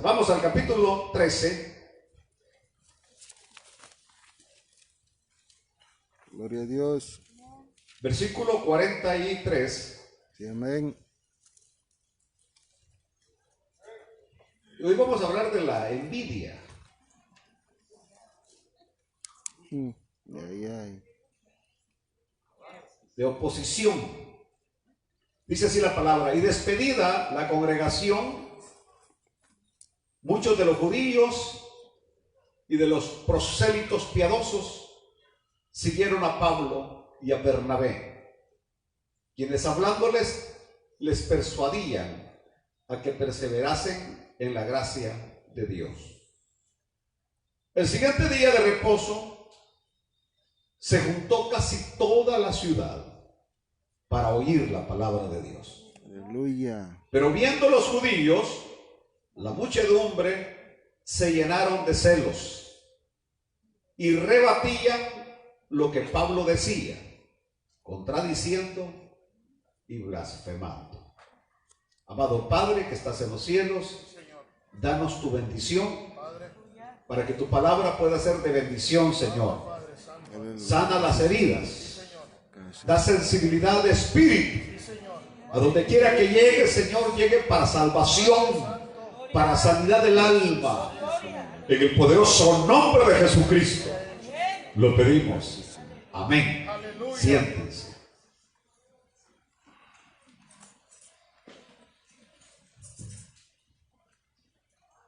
Vamos al capítulo 13. Gloria a Dios. Versículo 43. Sí, amén. Hoy vamos a hablar de la envidia. De oposición. Dice así la palabra: y despedida la congregación, muchos de los judíos y de los prosélitos piadosos siguieron a Pablo y a Bernabé, quienes hablándoles les persuadían a que perseverasen en la gracia de Dios. El siguiente día de reposo se juntó casi toda la ciudad para oír la palabra de Dios. Aleluya. Pero viendo los judíos, la muchedumbre se llenaron de celos y rebatían lo que Pablo decía, contradiciendo y blasfemando. Amado Padre que estás en los cielos, danos tu bendición para que tu palabra pueda ser de bendición, Señor. Sana las heridas, da sensibilidad de espíritu. A donde quiera que llegue, Señor, llegue para salvación, para sanidad del alma. En el poderoso nombre de Jesucristo lo pedimos. Amén. Siéntense.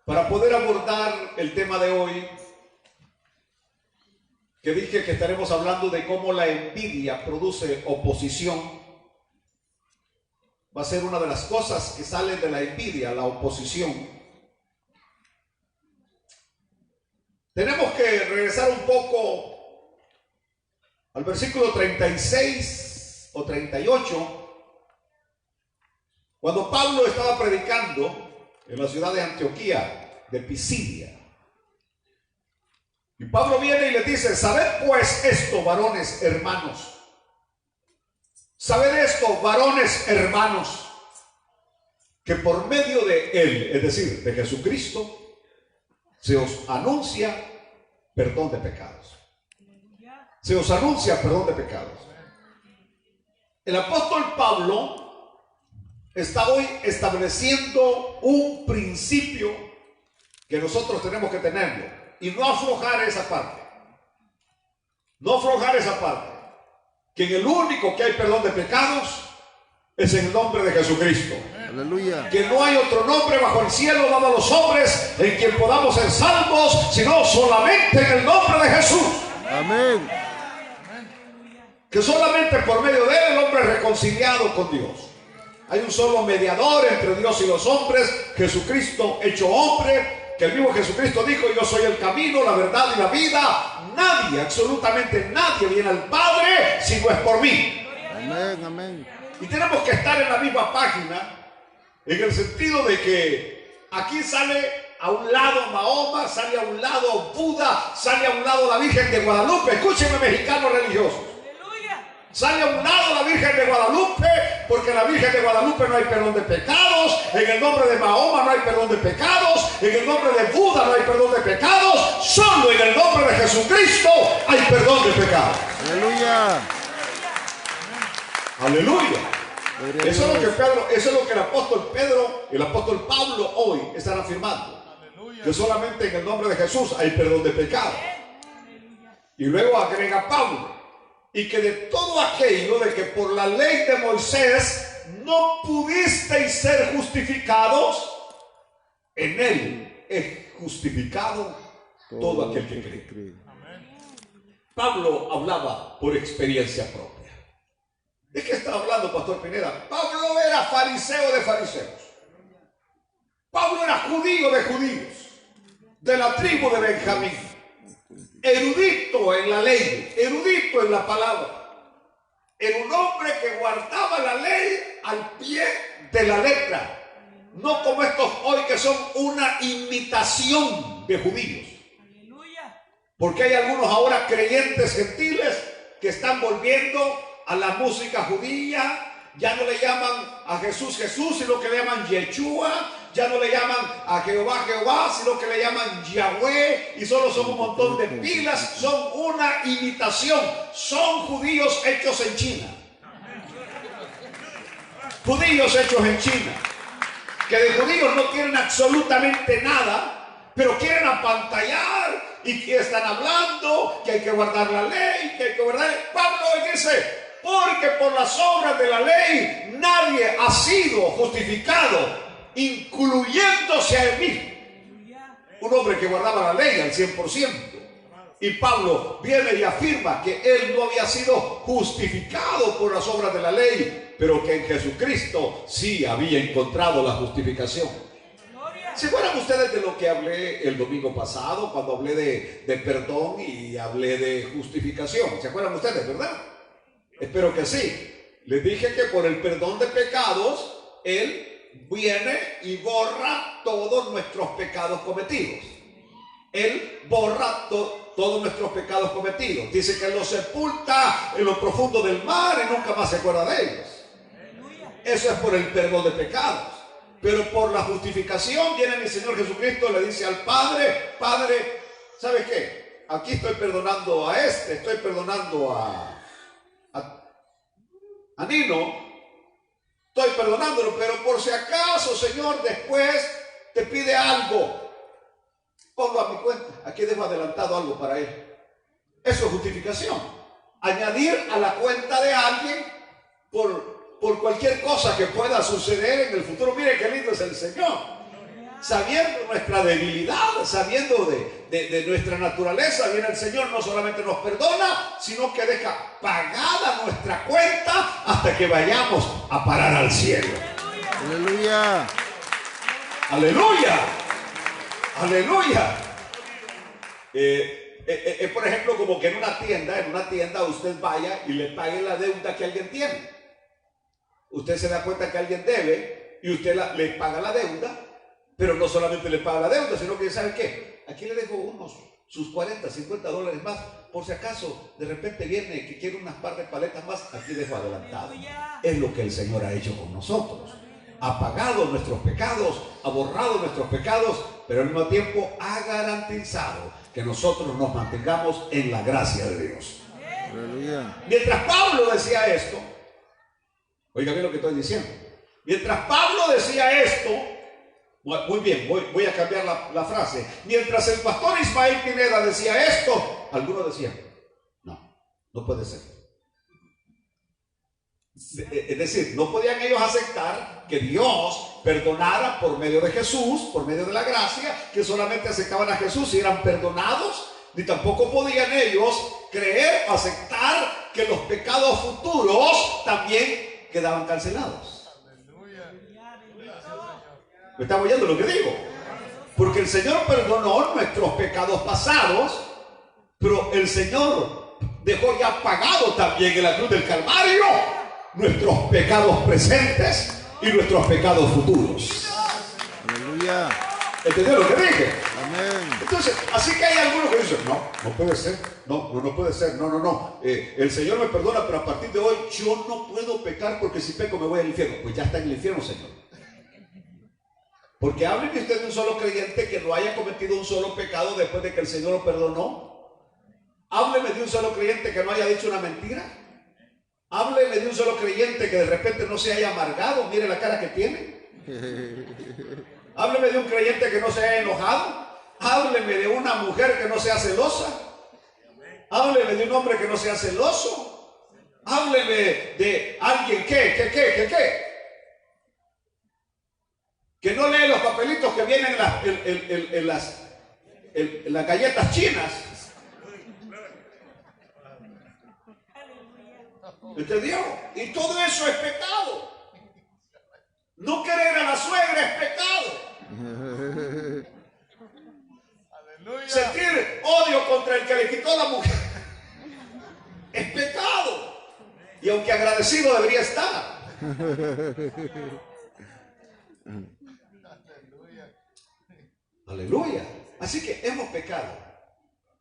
Para poder abordar el tema de hoy, que dije que estaremos hablando de cómo la envidia produce oposición, va a ser una de las cosas que salen de la envidia, la oposición. Tenemos que regresar un poco al versículo 36 o 38, cuando Pablo estaba predicando en la ciudad de Antioquía, de Pisidia. Y Pablo viene y le dice: sabed pues esto, varones hermanos. Sabed esto, varones hermanos, que por medio de él, es decir, de Jesucristo, se os anuncia perdón de pecados. Se os anuncia perdón de pecados. El apóstol Pablo está hoy estableciendo un principio que nosotros tenemos que tenerlo y no aflojar esa parte. No aflojar esa parte. Que en el único que hay perdón de pecados es en el nombre de Jesucristo. Aleluya. Que no hay otro nombre bajo el cielo dado a los hombres en quien podamos ser salvos, sino solamente en el nombre de Jesús. Amén. Que solamente por medio de él el hombre es reconciliado con Dios. Hay un solo mediador entre Dios y los hombres, Jesucristo hecho hombre, que el mismo Jesucristo dijo: yo soy el camino, la verdad y la vida. Nadie, absolutamente nadie viene al Padre si no es por mí. Amén, amén. Y tenemos que estar en la misma página, en el sentido de que aquí sale a un lado Mahoma, sale a un lado Buda, sale a un lado la Virgen de Guadalupe. Escúchenme, mexicanos religiosos. Sale a un lado la Virgen de Guadalupe, porque en la Virgen de Guadalupe no hay perdón de pecados, en el nombre de Mahoma no hay perdón de pecados, en el nombre de Buda no hay perdón de pecados, solo en el nombre de Jesucristo hay perdón de pecados. Aleluya. Aleluya. Eso es lo que el apóstol Pedro y el apóstol Pablo hoy están afirmando. Que solamente en el nombre de Jesús hay perdón de pecados. Y luego agrega Pablo: y que de todo aquello de que por la ley de Moisés no pudisteis ser justificados, en él es justificado todo aquel que cree. Pablo hablaba por experiencia propia. ¿De qué estaba hablando, Pastor Pineda? Pablo era fariseo de fariseos. Pablo era judío de judíos, de la tribu de Benjamín. Erudito en la ley, erudito en la palabra. Era un hombre que guardaba la ley al pie de la letra. No como estos hoy que son una imitación de judíos. Porque hay algunos ahora creyentes gentiles que están volviendo a la música judía. Ya no le llaman a Jesús Jesús, sino que le llaman Yeshua. ya no le llaman a Jehová Jehová, sino que le llaman Yahweh, y solo son un montón de pilas, son una imitación, son judíos hechos en China. Judíos hechos en China, que de judíos no tienen absolutamente nada, pero quieren apantallar y que están hablando que hay que guardar la ley, que hay que guardar. Pablo dice, porque por las obras de la ley nadie ha sido justificado, incluyéndose a él mismo. Un hombre que guardaba la ley al 100%. Y Pablo viene y afirma que él no había sido justificado por las obras de la ley, pero que en Jesucristo sí había encontrado la justificación. ¿Se acuerdan ustedes de lo que hablé el domingo pasado, cuando hablé de perdón y hablé de justificación? ¿Se acuerdan ustedes, verdad? Espero que sí. Les dije que por el perdón de pecados, Él viene y borra todos nuestros pecados cometidos. Él borra todos nuestros pecados cometidos. Dice que Él los sepulta en lo profundo del mar y nunca más se acuerda de ellos. Eso es por el perdón de pecados. Pero por la justificación viene mi Señor Jesucristo, le dice al Padre, Padre, ¿sabes qué? Aquí estoy perdonando a este, estoy perdonando a Nino, estoy perdonándolo, pero por si acaso, Señor, después te pide algo, ponlo a mi cuenta, aquí dejo adelantado algo para él. Eso es justificación, añadir a la cuenta de alguien por cualquier cosa que pueda suceder en el futuro. Mire qué lindo es el Señor. Sabiendo nuestra debilidad, sabiendo de nuestra naturaleza, viene el Señor, no solamente nos perdona, sino que deja pagada nuestra cuenta hasta que vayamos a parar al cielo. Aleluya. Aleluya. Aleluya. Por ejemplo, como que en una tienda usted vaya y le pague la deuda que alguien tiene. Usted se da cuenta que alguien debe y usted le paga la deuda. Pero no solamente le paga la deuda, sino que ¿sabe qué? Aquí le dejo sus 40, 50 dólares más. Por si acaso de repente viene que quiere unas par de paletas más, aquí dejo adelantado. Es lo que el Señor ha hecho con nosotros. Ha pagado nuestros pecados, ha borrado nuestros pecados, pero al mismo tiempo ha garantizado que nosotros nos mantengamos en la gracia de Dios. Aleluya. Mientras Pablo decía esto, oiga bien lo que estoy diciendo. Mientras Pablo decía esto, muy bien, voy a cambiar la frase. Mientras el pastor Ismael Pineda decía esto, algunos decían, no puede ser. Es decir, no podían ellos aceptar que Dios perdonara por medio de Jesús, por medio de la gracia, que solamente aceptaban a Jesús y eran perdonados, ni tampoco podían ellos creer o aceptar que los pecados futuros también quedaban cancelados. ¿Me está oyendo lo que digo? Porque el Señor perdonó nuestros pecados pasados, pero el Señor dejó ya pagado también en la cruz del Calvario nuestros pecados presentes y nuestros pecados futuros. Aleluya. ¿Entendió lo que dije? Amén. Entonces, así que hay algunos que dicen, no puede ser, no puede ser, no. El Señor me perdona, pero a partir de hoy yo no puedo pecar porque si peco me voy al infierno. Pues ya está en el infierno, Señor. Porque hábleme usted de un solo creyente que no haya cometido un solo pecado después de que el Señor lo perdonó. Hábleme de un solo creyente que no haya dicho una mentira. Hábleme de un solo creyente que de repente no se haya amargado. Mire la cara que tiene. Hábleme de un creyente que no se haya enojado. Hábleme de una mujer que no sea celosa. Hábleme de un hombre que no sea celoso. Hábleme de alguien que no lee los papelitos que vienen en las galletas chinas. ¿Entendió? Y todo eso es pecado. No querer a la suegra es pecado. Sentir odio contra el que le quitó la mujer es pecado. Y aunque agradecido debería estar. Aleluya. Así que hemos pecado.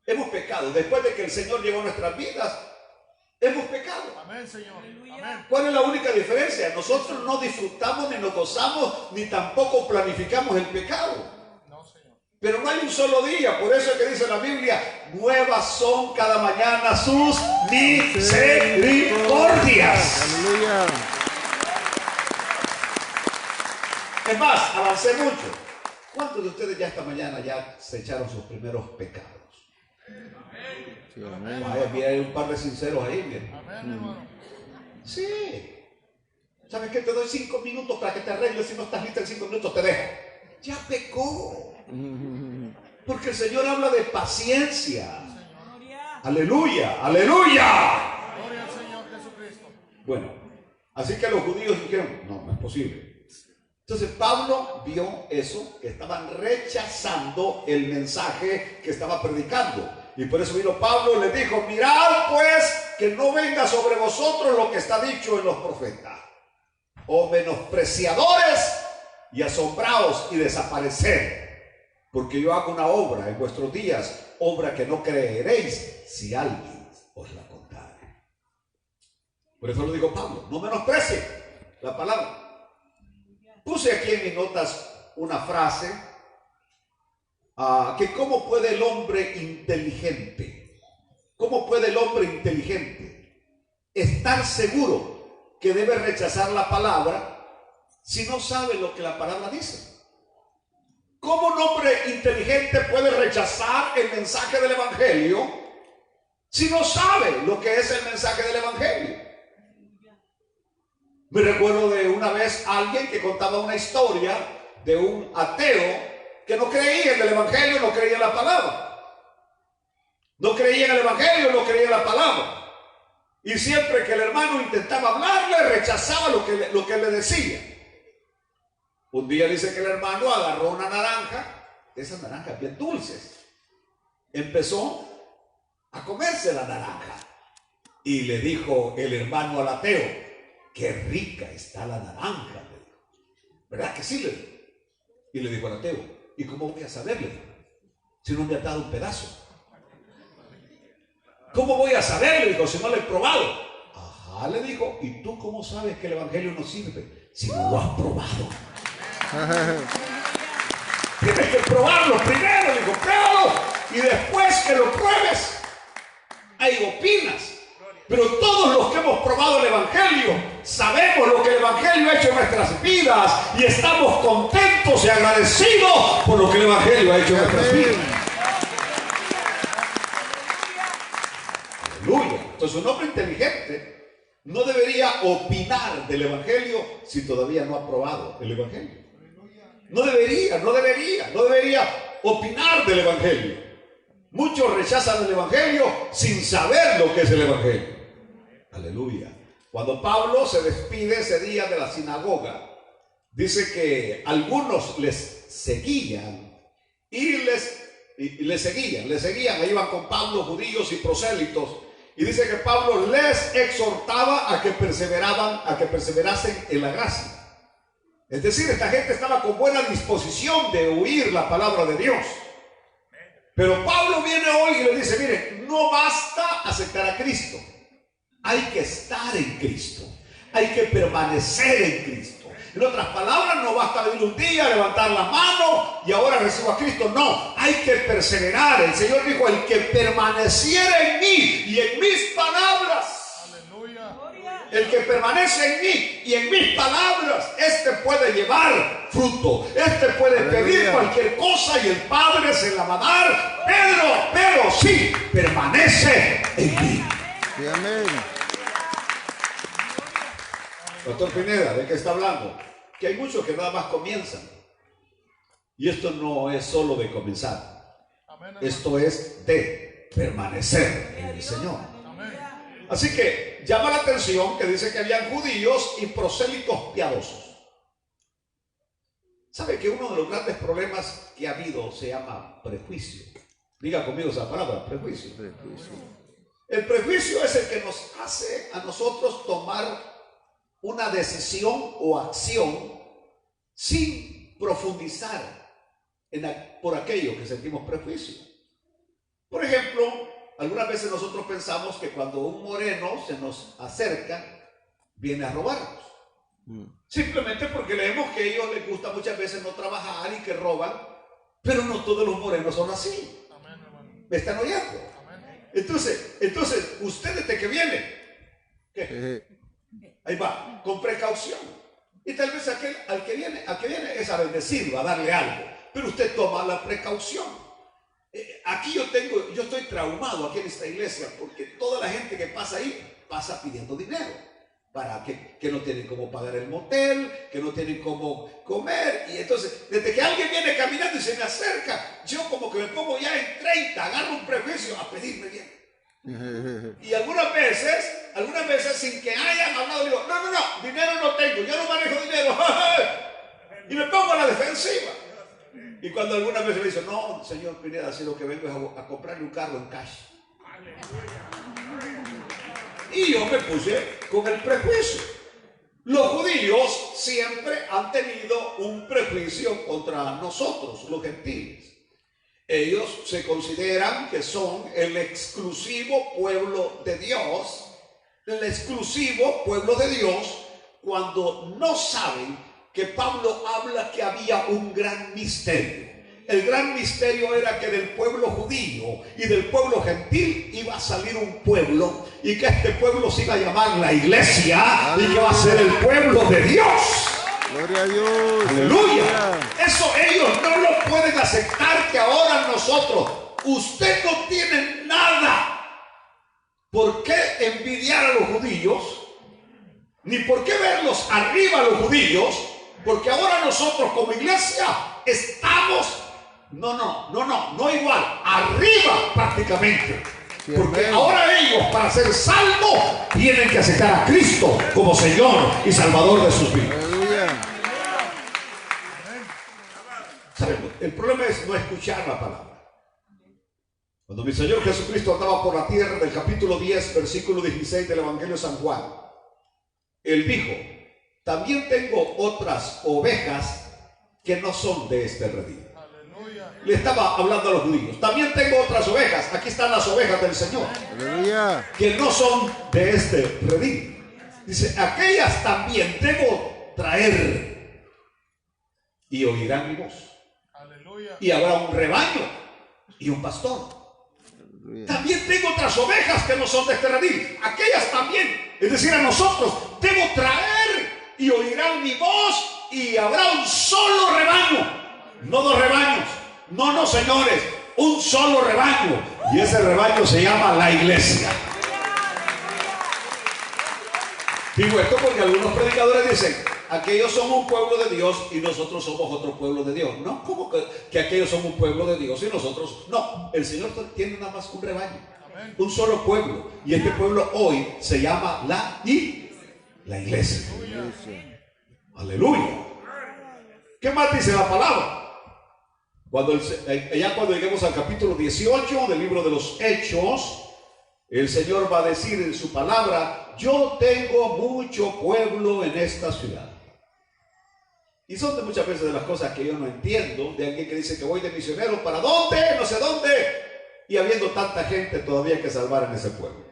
Hemos pecado. Después de que el Señor llegó a nuestras vidas, hemos pecado. Amén, Señor. Amén. ¿Cuál es la única diferencia? Nosotros no disfrutamos, ni nos gozamos, ni tampoco planificamos el pecado. No, Señor. Pero no hay un solo día. Por eso es que dice la Biblia: nuevas son cada mañana sus misericordias. Aleluya. Es más, avancé mucho. ¿Cuántos de ustedes ya esta mañana ya se echaron sus primeros pecados? Sí, amén. Vaya, mira, hay un par de sinceros ahí, miren. Amén, hermano. Sí. ¿Sabes qué? Te doy 5 minutos para que te arregles. Si no estás lista en 5 minutos, te dejo. Ya pecó. Porque el Señor habla de paciencia. Aleluya, aleluya. Gloria al Señor Jesucristo. Bueno, así que los judíos dijeron: no, no es posible. Entonces Pablo vio eso, que estaban rechazando el mensaje que estaba predicando. Y por eso vino Pablo y les dijo: mirad pues que no venga sobre vosotros lo que está dicho en los profetas. O menospreciadores y asombraos y desaparecer. Porque yo hago una obra en vuestros días, obra que no creeréis si alguien os la contare. Por eso lo dijo Pablo: no menosprecie la palabra. Puse aquí en mis notas una frase, que cómo puede el hombre inteligente, estar seguro que debe rechazar la palabra si no sabe lo que la palabra dice. ¿Cómo un hombre inteligente puede rechazar el mensaje del Evangelio si no sabe lo que es el mensaje del Evangelio? Me recuerdo de una vez alguien que contaba una historia de un ateo que no creía en el Evangelio, no creía en la palabra. No creía en el Evangelio, no creía en la palabra. Y siempre que el hermano intentaba hablarle, rechazaba lo que él le decía. Un día dice que el hermano agarró una naranja, esas naranjas bien dulces. Empezó a comerse la naranja. Y le dijo el hermano al ateo: qué rica está la naranja, le dijo. ¿Verdad que sí? Le dijo. Y le dijo al ateo: ¿y cómo voy a saberle si no me ha dado un pedazo? ¿Cómo voy a saberle? Dijo, si no lo he probado. Ajá, le dijo: ¿y tú cómo sabes que el Evangelio no sirve si no lo has probado? Tienes que probarlo primero, dijo, pruébalo, y después que lo pruebes, ahí opinas. Pero todos los que hemos probado el Evangelio sabemos lo que el Evangelio ha hecho en nuestras vidas y estamos contentos y agradecidos por lo que el Evangelio ha hecho en nuestras vidas. Aleluya. Entonces un hombre inteligente no debería opinar del Evangelio si todavía no ha probado el Evangelio. No debería opinar del Evangelio. Muchos rechazan el Evangelio sin saber lo que es el Evangelio. Aleluya. Cuando Pablo se despide ese día de la sinagoga, dice que algunos les seguían y les seguían, iban con Pablo judíos y prosélitos, y dice que Pablo les exhortaba a que perseverasen en la gracia. Es decir, esta gente estaba con buena disposición de oír la palabra de Dios. Pero Pablo viene hoy y le dice: mire, no basta aceptar a Cristo, hay que estar en Cristo, hay que permanecer en Cristo. En otras palabras, no basta venir un día, levantar la mano y ahora recibo a Cristo. No, hay que perseverar. El Señor dijo: el que permaneciera en mí y en mis palabras. El que permanece en mí y en mis palabras, este puede llevar fruto, este puede pedir cualquier cosa y el Padre se la va a dar. Pero sí, permanece en mí. Sí, amén. Pastor Pineda, ¿de qué está hablando? Que hay muchos que nada más comienzan. Y esto no es solo de comenzar. Esto es de permanecer en el Señor. Así que llama la atención que dice que habían judíos y prosélitos piadosos. ¿Sabe que uno de los grandes problemas que ha habido se llama prejuicio? Diga conmigo esa palabra, prejuicio. El prejuicio es el que nos hace a nosotros tomar una decisión o acción sin profundizar por aquello que sentimos prejuicio. Por ejemplo, algunas veces nosotros pensamos que cuando un moreno se nos acerca, viene a robarnos. Simplemente porque leemos que a ellos les gusta muchas veces no trabajar y que roban, pero no todos los morenos son así. ¿Me están oyendo? Entonces, usted desde que viene, ¿qué? Ahí va, con precaución. Y tal vez al que viene es a bendecirlo, a darle algo, pero usted toma la precaución. Aquí yo estoy traumado aquí en esta iglesia, porque toda la gente que pasa ahí, pasa pidiendo dinero. Para que no tienen cómo pagar el motel, que no tienen cómo comer. Y entonces, desde que alguien viene caminando y se me acerca, yo como que me pongo ya en 30, agarro un prejuicio a pedirme bien. Y algunas veces sin que hayan hablado, digo, no, dinero no tengo, yo no manejo dinero. Y me pongo a la defensiva. Y cuando algunas veces me dicen, no, señor Pineda, si lo que vengo es a comprarle un carro en cash. Y yo me puse con el prejuicio. Los judíos siempre han tenido un prejuicio contra nosotros, los gentiles. Ellos se consideran que son el exclusivo pueblo de Dios, cuando no saben que Pablo habla que había un gran misterio. El gran misterio era que del pueblo judío y del pueblo gentil iba a salir un pueblo, y que este pueblo se iba a llamar la iglesia. ¡Aleluya! Y que va a ser el pueblo de Dios. Gloria a Dios. Aleluya. Eso ellos no lo pueden aceptar, que ahora nosotros, usted no tiene nada por qué envidiar a los judíos, ni por qué verlos arriba a los judíos, porque ahora nosotros como iglesia estamos no igual, arriba prácticamente. Porque ahora ellos, para ser salvos, tienen que aceptar a Cristo como Señor y Salvador de sus vidas. ¿Saben? El problema es no escuchar la palabra. Cuando mi Señor Jesucristo andaba por la tierra, del capítulo 10, versículo 16 del Evangelio de San Juan, Él dijo, también tengo otras ovejas que no son de este redil. Le estaba hablando a los judíos. También tengo otras ovejas. Aquí están las ovejas del Señor. Aleluya. Que no son de este redil. Dice, aquellas también debo traer y oirán mi voz. Aleluya. Y habrá un rebaño y un pastor. Aleluya. También tengo otras ovejas que no son de este redil. Aquellas también, es decir, a nosotros, debo traer y oirán mi voz, y habrá un solo rebaño. No dos rebaños. No, señores, un solo rebaño, y ese rebaño se llama la iglesia. Digo esto porque algunos predicadores dicen, aquellos son un pueblo de Dios y nosotros somos otro pueblo de Dios. No, ¿cómo que aquellos son un pueblo de Dios y nosotros? No, el Señor tiene nada más un rebaño, un solo pueblo, y este pueblo hoy se llama la iglesia. Aleluya. ¿Qué más dice la palabra? Cuando lleguemos al capítulo 18 del libro de los Hechos, el Señor va a decir en su palabra, yo tengo mucho pueblo en esta ciudad. Y son de muchas veces de las cosas que yo no entiendo, de alguien que dice que voy de misionero, ¿para dónde? No sé dónde. Y habiendo tanta gente todavía que salvar en ese pueblo.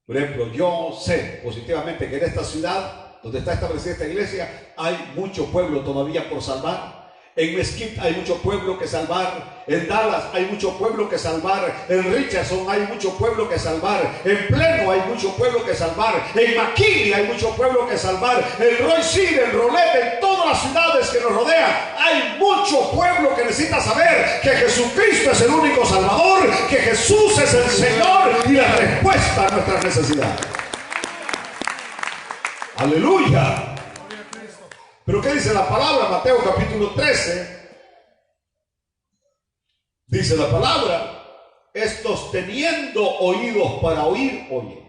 Por ejemplo, yo sé positivamente que en esta ciudad, donde está establecida esta iglesia, hay mucho pueblo todavía por salvar. En Mesquite hay mucho pueblo que salvar. En Dallas hay mucho pueblo que salvar. En Richardson hay mucho pueblo que salvar. En Pleno hay mucho pueblo que salvar. En McKinney hay mucho pueblo que salvar. En Roy City, en Rolette, en todas las ciudades que nos rodean, hay mucho pueblo que necesita saber que Jesucristo es el único Salvador, que Jesús es el Señor y la respuesta a nuestras necesidades. Aleluya. Pero ¿qué dice la palabra? Mateo capítulo 13. Dice la palabra, estos teniendo oídos para oír, oyen.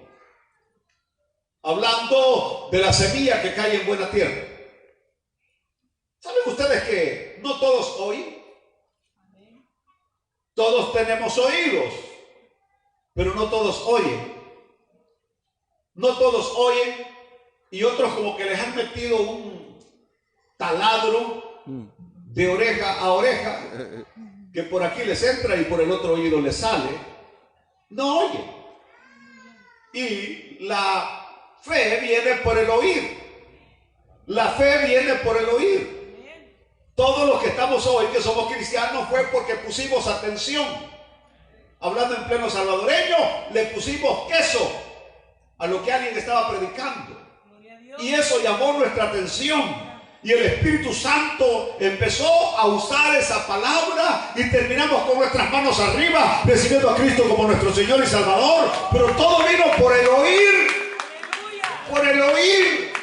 Hablando de la semilla que cae en buena tierra. ¿Saben ustedes que no todos oyen? Todos tenemos oídos, pero no todos oyen. No todos oyen, y otros como que les han metido un taladro de oreja a oreja, que por aquí les entra y por el otro oído les sale, no oyen. Y la fe viene por el oír. La fe viene por el oír. Todos los que estamos hoy, que somos cristianos, fue porque pusimos atención. Hablando en pleno salvadoreño, le pusimos queso a lo que alguien estaba predicando. Y eso llamó nuestra atención. Y el Espíritu Santo empezó a usar esa palabra y terminamos con nuestras manos arriba, recibiendo a Cristo como nuestro Señor y Salvador. Pero todo vino por el oír. Por el oír.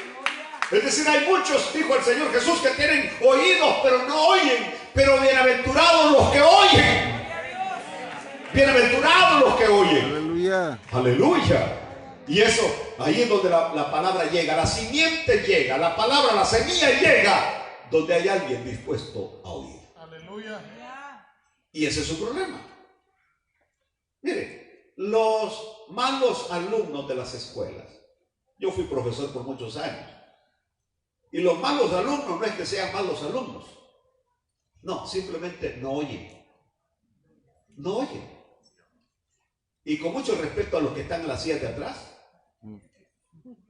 Es decir, hay muchos, dijo el Señor Jesús, que tienen oídos pero no oyen. Pero bienaventurados los que oyen. Bienaventurados los que oyen. Aleluya. Aleluya. Y eso, ahí es donde la palabra llega, la simiente llega, la palabra, la semilla llega, donde hay alguien dispuesto a oír. Aleluya. Y ese es su problema. Mire, los malos alumnos de las escuelas. Yo fui profesor por muchos años. Y los malos alumnos no es que sean malos alumnos. No, simplemente no oyen. No oyen. Y con mucho respeto a los que están en las sillas de atrás.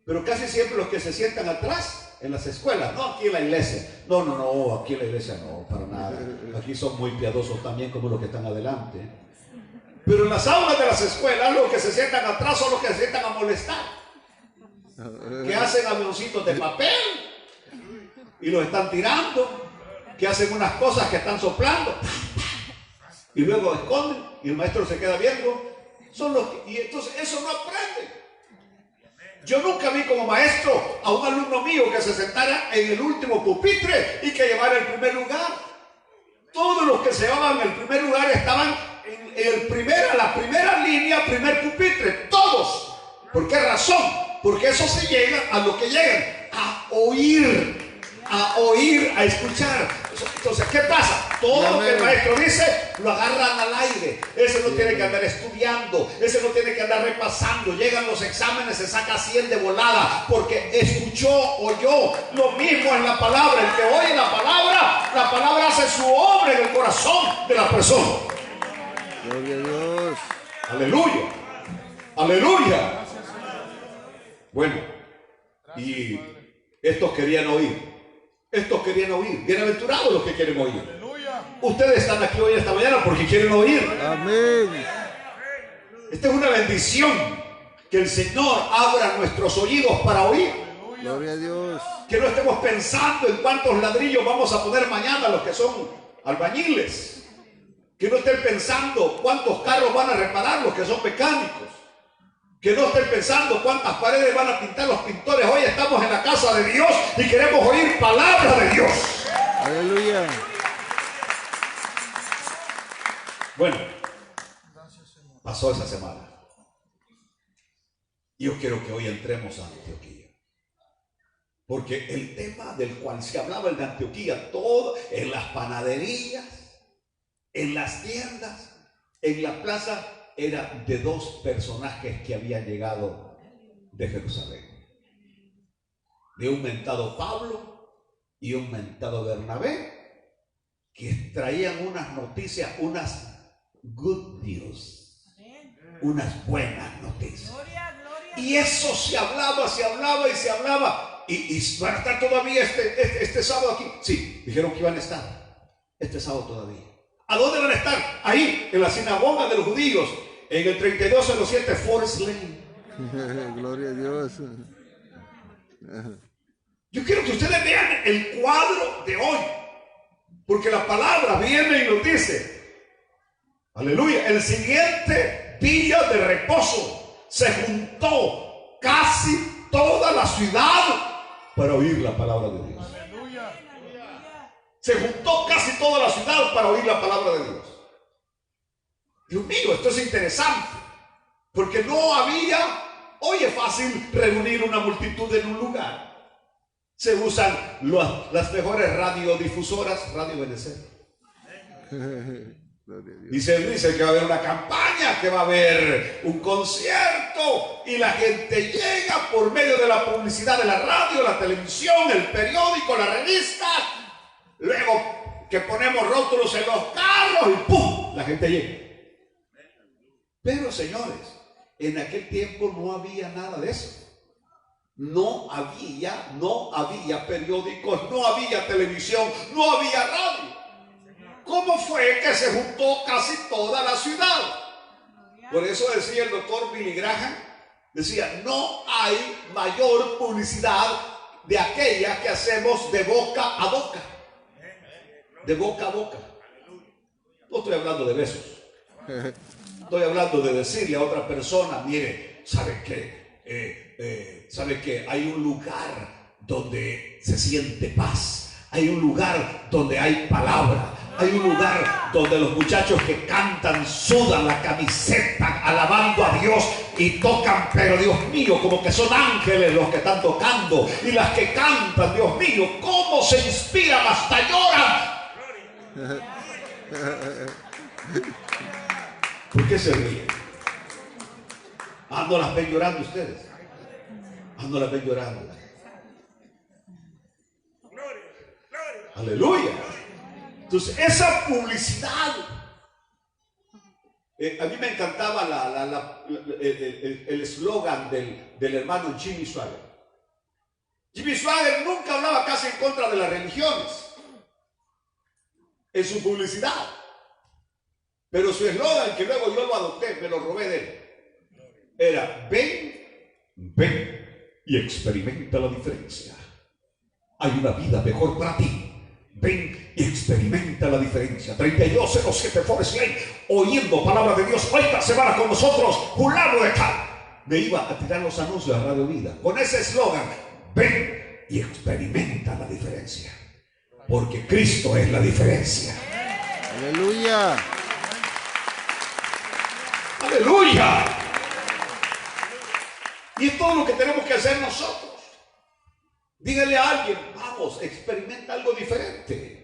Pero casi siempre los que se sientan atrás en las escuelas, no aquí en la iglesia. No, aquí en la iglesia no, para nada. Aquí son muy piadosos también como los que están adelante. Pero en las aulas de las escuelas, los que se sientan atrás son los que se sientan a molestar. Que hacen avioncitos de papel y los están tirando. Que hacen unas cosas que están soplando y luego esconden y el maestro se queda viendo. Son los que, y entonces eso no aprende. Yo nunca vi como maestro a un alumno mío que se sentara en el último pupitre y que llevara el primer lugar. Todos los que se llevaban el primer lugar estaban en la primera línea, primer pupitre. Todos. ¿Por qué razón? Porque eso se llega a lo que llegan, a oír, a escuchar. Entonces, ¿qué pasa? Todo lo que el maestro dice, lo agarran al aire. Ese no tiene que andar estudiando, ese no tiene que andar repasando. Llegan los exámenes, se saca 100 de volada, porque escuchó, oyó. Lo mismo en la palabra. El que oye la palabra hace su obra en el corazón de la persona. Gloria a Dios. Aleluya. Aleluya. Bueno, y estos querían oír. Estos querían oír. Bienaventurados los que quieren oír. Aleluya. Ustedes están aquí hoy esta mañana porque quieren oír. Amén. Esta es una bendición, que el Señor abra nuestros oídos para oír. Gloria a Dios. Que no estemos pensando en cuántos ladrillos vamos a poner mañana los que son albañiles. Que no estén pensando cuántos carros van a reparar los que son mecánicos. Que no estén pensando cuántas paredes van a pintar los pintores. Hoy estamos en la casa de Dios y queremos oír palabra de Dios. Aleluya. Bueno, pasó esa semana. Yo quiero que hoy entremos a Antioquía. Porque el tema del cual se hablaba de Antioquía, todo en las panaderías, en las tiendas, en la plaza, era de dos personajes que habían llegado de Jerusalén. De un mentado Pablo y un mentado Bernabé, que traían unas noticias, unas good news, unas buenas noticias. Y eso se hablaba y se hablaba. Y van a estar todavía este sábado aquí. Sí, dijeron que iban a estar este sábado todavía. ¿A dónde van a estar? Ahí, en la sinagoga de los judíos, en el 3207 Forest Lane. Gloria a Dios. Yo quiero que ustedes vean el cuadro de hoy, porque la palabra viene y nos dice, aleluya, el siguiente día de reposo se juntó casi toda la ciudad para oír la palabra de Dios. Aleluya. Se juntó casi toda la ciudad para oír la palabra de Dios. Dios mío, esto es interesante, porque no había, hoy es fácil reunir una multitud en un lugar. Se usan las mejores radiodifusoras, Radio Benecer. Dice que va a haber una campaña, que va a haber un concierto, y la gente llega por medio de la publicidad de la radio, la televisión, el periódico, la revista. Luego que ponemos rótulos en los carros y ¡pum!, la gente llega. Pero señores, en aquel tiempo no había nada de eso. No había periódicos, no había televisión, no había radio. ¿Cómo fue que se juntó casi toda la ciudad? Por eso decía el doctor Billy Graham, decía, no hay mayor publicidad de aquella que hacemos de boca a boca. De boca a boca. No estoy hablando de besos. Estoy hablando de decirle a otra persona, mire, ¿sabe qué? ¿Sabe qué? Hay un lugar donde se siente paz. Hay un lugar donde hay palabra. Hay un lugar donde los muchachos que cantan sudan la camiseta alabando a Dios y tocan, pero Dios mío, como que son ángeles los que están tocando. Y las que cantan, Dios mío, cómo se inspiran, hasta lloran. ¿Por qué se ríen? ¿No las ven llorando ustedes? ¿No las ven llorando? Aleluya. Entonces, esa publicidad, a mí me encantaba el eslogan del hermano Jimmy Swaggart. Jimmy Swaggart nunca hablaba casi en contra de las religiones en su publicidad, pero su eslogan, que luego yo lo adopté, me lo robé de él, era: ven y experimenta la diferencia. Hay una vida mejor para ti. Ven y experimenta la diferencia. 3207 Forest Lane, oyendo palabra de Dios. Esta semana con nosotros, fulano de tal. Me iba a tirar los anuncios a Radio Vida con ese eslogan: ven y experimenta la diferencia, porque Cristo es la diferencia. Aleluya. Aleluya. Y es todo lo que tenemos que hacer nosotros. Dígale a alguien: vamos, experimenta algo diferente.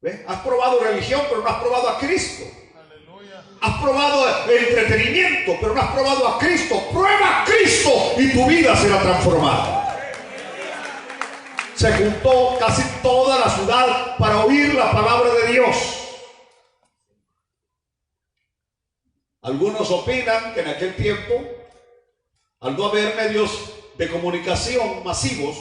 ¿Ves? Has probado religión, pero no has probado a Cristo. Aleluya. Has probado entretenimiento, pero no has probado a Cristo. Prueba a Cristo y tu vida será transformada. Se juntó casi toda la ciudad para oír la palabra de Dios. Algunos opinan que en aquel tiempo, al no haber medios de comunicación masivos,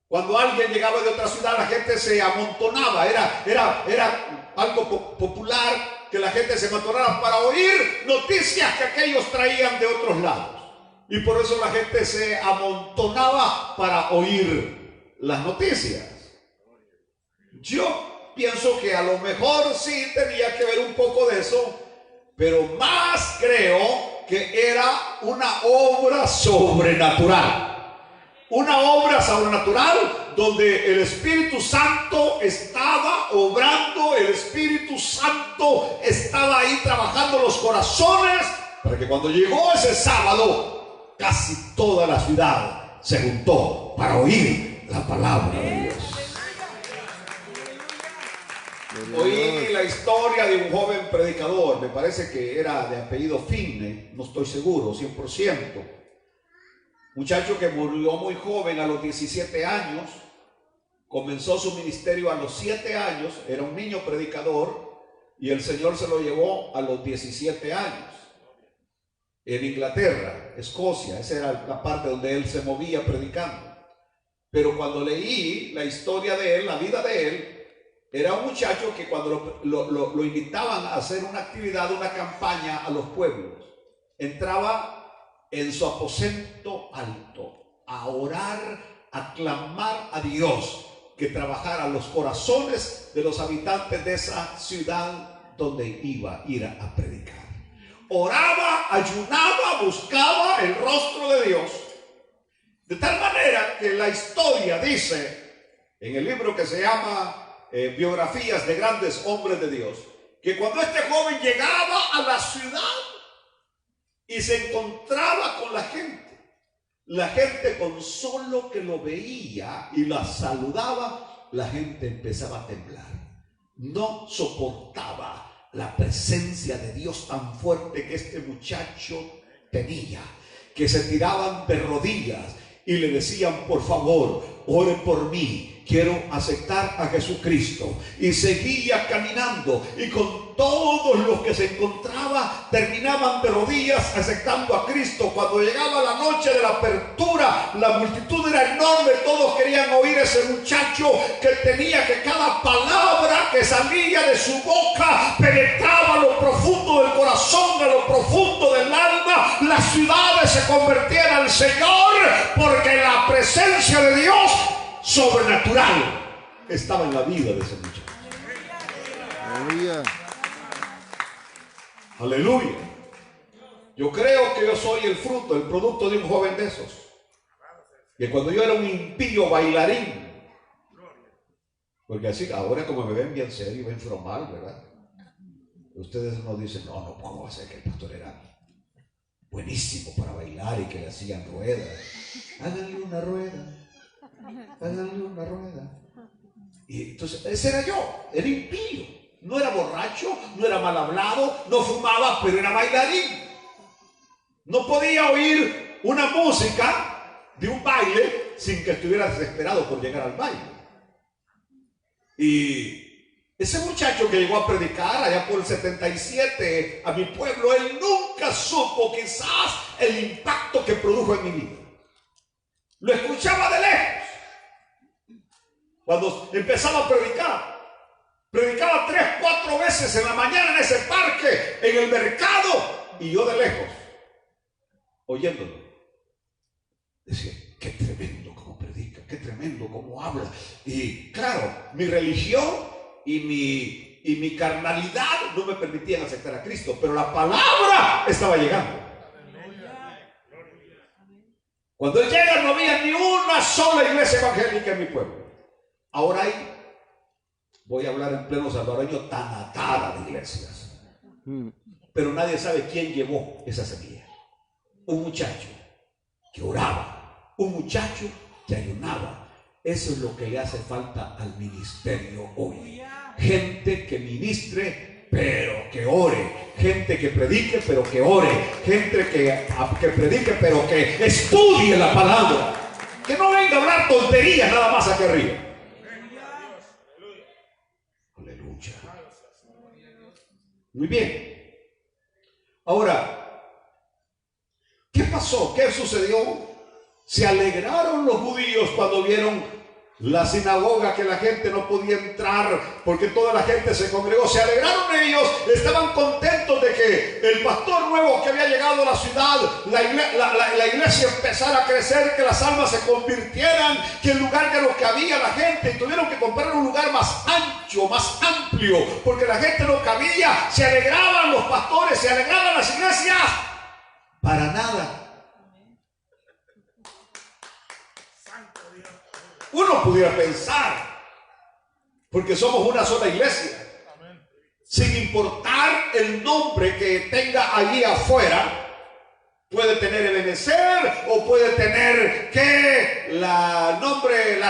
cuando alguien llegaba de otra ciudad, la gente se amontonaba. Era algo popular que la gente se amontonara para oír noticias que aquellos traían de otros lados. Y por eso la gente se amontonaba para oír las noticias. Yo pienso que a lo mejor sí tenía que ver un poco de eso, pero más creo que era una obra sobrenatural. Una obra sobrenatural donde el Espíritu Santo estaba obrando, el Espíritu Santo estaba ahí trabajando los corazones, para que cuando llegó ese sábado, casi toda la ciudad se juntó para oír la palabra de Dios. Oí la historia de un joven predicador, me parece que era de apellido Finney, no estoy seguro, 100%. Muchacho que murió muy joven, a los 17 años, comenzó su ministerio a los 7 años, era un niño predicador, y el Señor se lo llevó a los 17 años. En Inglaterra, Escocia, esa era la parte donde él se movía predicando. Pero cuando leí la historia de él, la vida de él, era un muchacho que cuando lo invitaban a hacer una actividad, una campaña a los pueblos, entraba en su aposento alto a orar, a clamar a Dios que trabajara los corazones de los habitantes de esa ciudad donde iba a ir a predicar. Oraba, ayunaba, buscaba el rostro de Dios, de tal manera que la historia dice en el libro que se llama Biografías de Grandes Hombres de Dios, que cuando este joven llegaba a la ciudad y se encontraba con la gente con solo que lo veía y la saludaba, la gente empezaba a temblar. No soportaba la presencia de Dios tan fuerte que este muchacho tenía, que se tiraban de rodillas y le decían: por favor, oren por mí, quiero aceptar a Jesucristo. Y seguía caminando, y con todos los que se encontraba terminaban de rodillas aceptando a Cristo. Cuando llegaba la noche de la apertura, la multitud era enorme, todos querían oír a ese muchacho que tenía que cada palabra que salía de su boca penetraba a lo profundo del corazón, a lo profundo del alma. Las ciudades se convertían al Señor, porque la presencia de Dios sobrenatural estaba en la vida de ese muchacho. Aleluya. Aleluya. Yo creo que yo soy el fruto, el producto de un joven de esos. Que cuando yo era un impío bailarín, porque así ahora como me ven bien serio, bien formal, ¿verdad? Ustedes nos dicen, no, ¿cómo va a ser que el pastor era buenísimo para bailar y que le hacían ruedas? Háganle una rueda. Háganle una rueda. Y entonces ese era yo, era impío. No era borracho, no era mal hablado, no fumaba, pero era bailarín. No podía oír una música de un baile sin que estuviera desesperado por llegar al baile. Y ese muchacho que llegó a predicar allá por el 77 a mi pueblo, él nunca supo quizás el impacto que produjo en mi vida. Lo escuchaba de lejos. Cuando empezaba a predicar, predicaba 3, 4 veces en la mañana en ese parque, en el mercado, y yo de lejos, oyéndolo, decía, qué tremendo como predica, qué tremendo como habla. Y claro, mi religión y mi carnalidad no me permitían aceptar a Cristo, pero la palabra estaba llegando. Cuando él llega no había ni una sola iglesia evangélica en mi pueblo. Ahora hay, voy a hablar en pleno salvadoreño, tan atada de iglesias. Pero nadie sabe quién llevó esa semilla. Un muchacho que oraba, un muchacho que ayunaba. Eso es lo que le hace falta al ministerio hoy. Gente que ministre, pero que ore. Gente que predique, pero que ore. Gente que predique, pero que estudie la palabra. Que no venga a hablar tonterías nada más aquí arriba. Aleluya. Muy bien. Ahora, ¿qué pasó? ¿Qué sucedió? Se alegraron los judíos cuando vieron la sinagoga, que la gente no podía entrar porque toda la gente se congregó. Se alegraron ellos, estaban contentos de que el pastor nuevo que había llegado a la ciudad, la iglesia empezara a crecer, que las almas se convirtieran, que el lugar ya no cabía la gente y tuvieron que comprar un lugar más ancho, más amplio, porque la gente no cabía. Se alegraban los pastores, se alegraban las iglesias, para nada. Uno pudiera pensar, porque somos una sola iglesia, sin importar el nombre que tenga allí afuera, puede tener Ebenezer, o puede tener la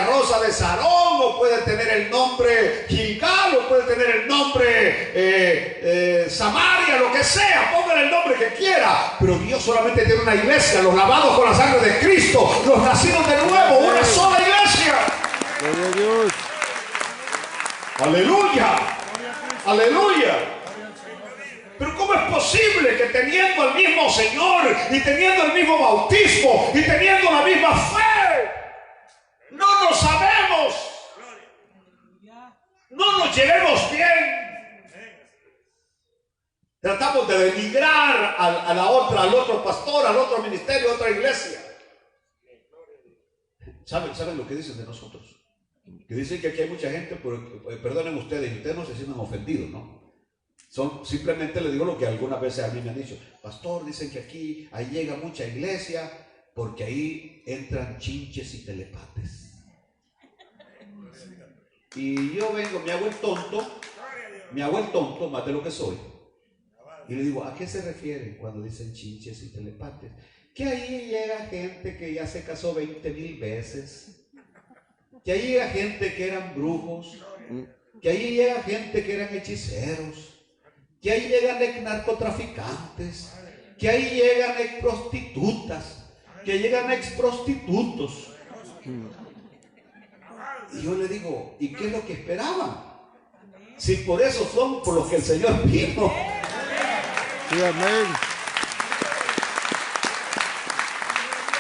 Rosa de Sarón, o puede tener el nombre Gilgal, o puede tener el nombre Samaria, lo que sea, pongan el nombre que quiera, pero Dios solamente tiene una iglesia, los lavados con la sangre de Cristo, los nacidos de nuevo, una sola iglesia. Gloria a Dios. Aleluya, aleluya. Pero ¿cómo es posible que teniendo el mismo Señor y teniendo el mismo bautismo y teniendo la misma fe, no nos sabemos, no nos llevemos bien? Tratamos de denigrar a la otra, al otro pastor, al otro ministerio, a otra iglesia. ¿Saben lo que dicen de nosotros? Que dicen que aquí hay mucha gente, perdonen ustedes no se sientan ofendidos, ¿no? Simplemente les digo lo que algunas veces a mí me han dicho. Pastor, dicen que ahí llega mucha iglesia porque ahí entran chinches y telepates. Y yo vengo, me hago el tonto más de lo que soy. Y le digo, ¿a qué se refieren cuando dicen chinches y telepates? Que ahí llega gente que ya se casó 20,000 veces. Que ahí llega gente que eran brujos. Que ahí llega gente que eran hechiceros. Que ahí llegan narcotraficantes. Que ahí llegan prostitutas. Que llegan prostitutos. Y yo le digo, ¿y qué es lo que esperaban? Si por eso son por los que el Señor vino. Sí, amén.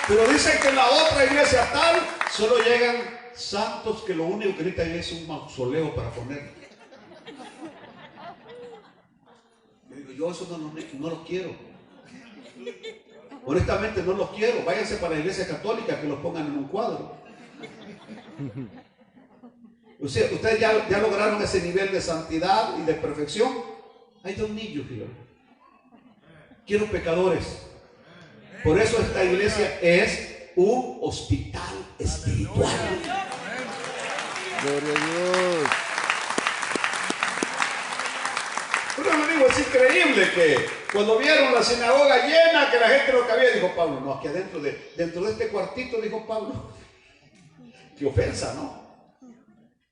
Pero dicen que en la otra iglesia tal solo llegan santos que lo único que necesitan es un mausoleo para poner. Yo digo, yo eso no lo quiero. Honestamente no los quiero. Váyanse para la iglesia católica que los pongan en un cuadro. Ustedes ya lograron ese nivel de santidad y de perfección. Hay dos niños, quiero pecadores. Por eso esta iglesia es un hospital espiritual. Gloria a Dios. Pero le digo, es increíble que cuando vieron la sinagoga llena, que la gente no cabía, dijo Pablo, no, aquí adentro dentro de este cuartito, dijo Pablo, qué ofensa, ¿no?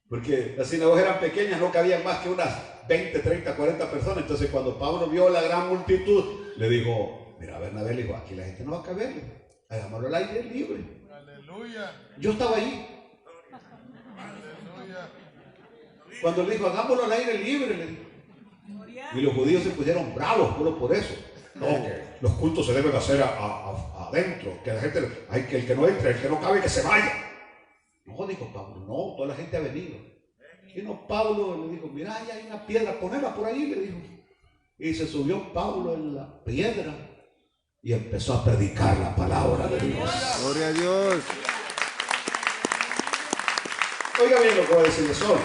Porque las sinagogas eran pequeñas, no cabían más que unas 20, 30, 40 personas. Entonces cuando Pablo vio la gran multitud, le dijo, mira, Bernabé, le dijo, aquí la gente no va a caber, hagámoslo al aire libre. Aleluya. Yo estaba ahí. Aleluya. Cuando le dijo, hagámoslo al aire libre, le dijo. Y los judíos se pusieron bravos solo por eso. No, que los cultos se deben hacer adentro, que la gente, hay que el que no entre, el que no cabe, que se vaya. No, dijo Pablo, no, toda la gente ha venido. Y no, Pablo le dijo, mira, ahí hay una piedra, ponela por ahí, le dijo. Y se subió Pablo en la piedra y empezó a predicar la palabra de Dios. Gloria a Dios. Oiga bien lo que voy a decirles hoy.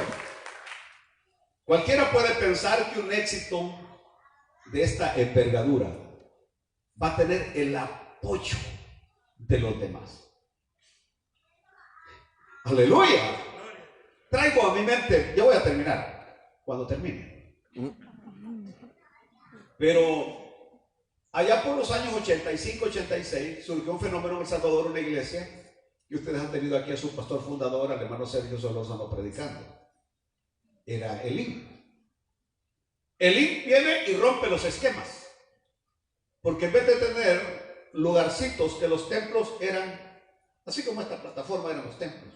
Cualquiera puede pensar que un éxito de esta envergadura va a tener el apoyo de los demás. Aleluya. Traigo a mi mente, ya voy a terminar, cuando termine. Pero allá por los años 85, 86, surgió un fenómeno en El Salvador, una iglesia, y ustedes han tenido aquí a su pastor fundador, al hermano Sergio Solórzano, predicando. Era Elín. Elín viene y rompe los esquemas. Porque en vez de tener lugarcitos, que los templos eran, así como esta plataforma eran los templos.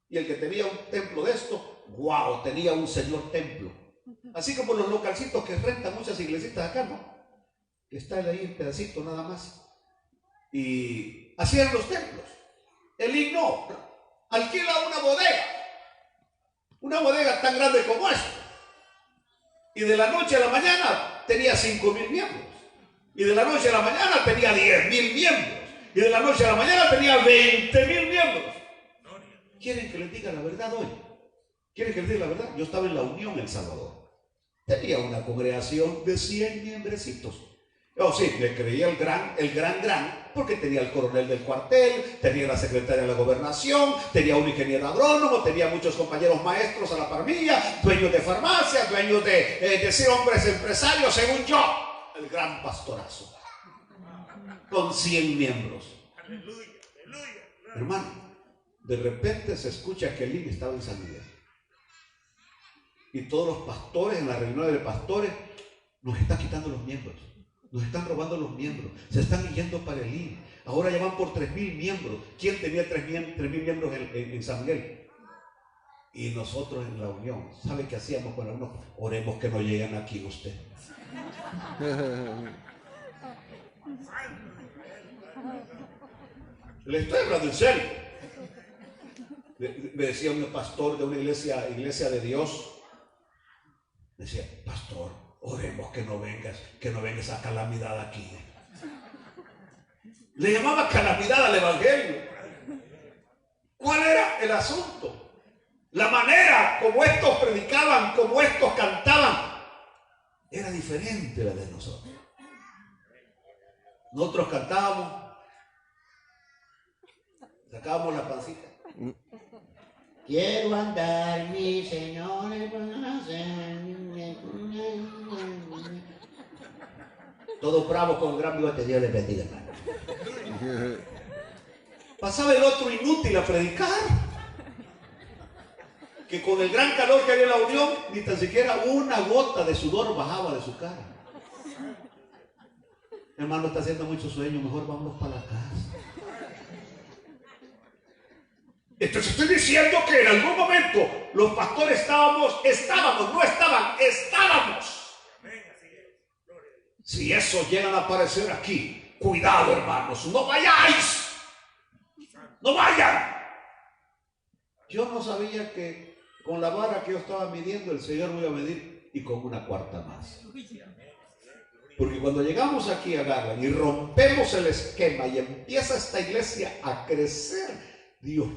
Y el que tenía un templo de esto, wow, tenía un señor templo. Así como los localcitos que rentan muchas iglesitas acá, ¿no? Que está ahí un pedacito nada más. Y así eran los templos. Elín no, alquila una bodega tan grande como esta. Y de la noche a la mañana tenía 5,000 miembros. Y de la noche a la mañana tenía 10,000 miembros. Y de la noche a la mañana tenía 20,000 miembros. ¿Quieren que les diga la verdad hoy? ¿Quieren que les diga la verdad? Yo estaba en la Unión El Salvador. Tenía una congregación de 100 miembrecitos. Yo sí, le creía el gran, porque tenía el coronel del cuartel, tenía la secretaria de la gobernación, tenía un ingeniero agrónomo, tenía muchos compañeros maestros a la par mía, dueños de farmacias, dueños de ser hombres empresarios, según yo. El gran pastorazo. Con 100 miembros. Aleluya, aleluya. Hermano, de repente se escucha que Elín estaba en San Miguel. Y todos los pastores, en la reunión de pastores, nos están quitando los miembros. Nos están robando los miembros. Se están yendo para Elín. Ahora ya van por 3,000 miembros. ¿Quién tenía 3,000 miembros en San Miguel? Y nosotros en la Unión, ¿sabe qué hacíamos con algunos? Oremos que no lleguen aquí usted. Le estoy hablando en serio. Me decía un pastor de una iglesia de Dios. Decía, pastor, oremos que no venga esa calamidad aquí. Le llamaba calamidad al evangelio. ¿Cuál era el asunto? La manera como estos predicaban, como estos cantaban, era diferente a la de nosotros. Nosotros cantábamos, sacábamos la pancita. Quiero andar, mi Señor, todos bravos con gran bigote. Dios les bendiga, hermano. Pasaba el otro inútil a predicar, que con el gran calor que había en la Unión, ni tan siquiera una gota de sudor bajaba de su cara. Hermano, está haciendo mucho sueño, mejor vámonos para la casa. Entonces estoy diciendo que en algún momento los pastores estábamos. Si eso llegan a aparecer aquí, cuidado, hermanos, no vayáis, no vayan. Yo no sabía que con la vara que yo estaba midiendo, el Señor me iba a medir y con una cuarta más. Porque cuando llegamos aquí a Garland y rompemos el esquema y empieza esta iglesia a crecer, Dios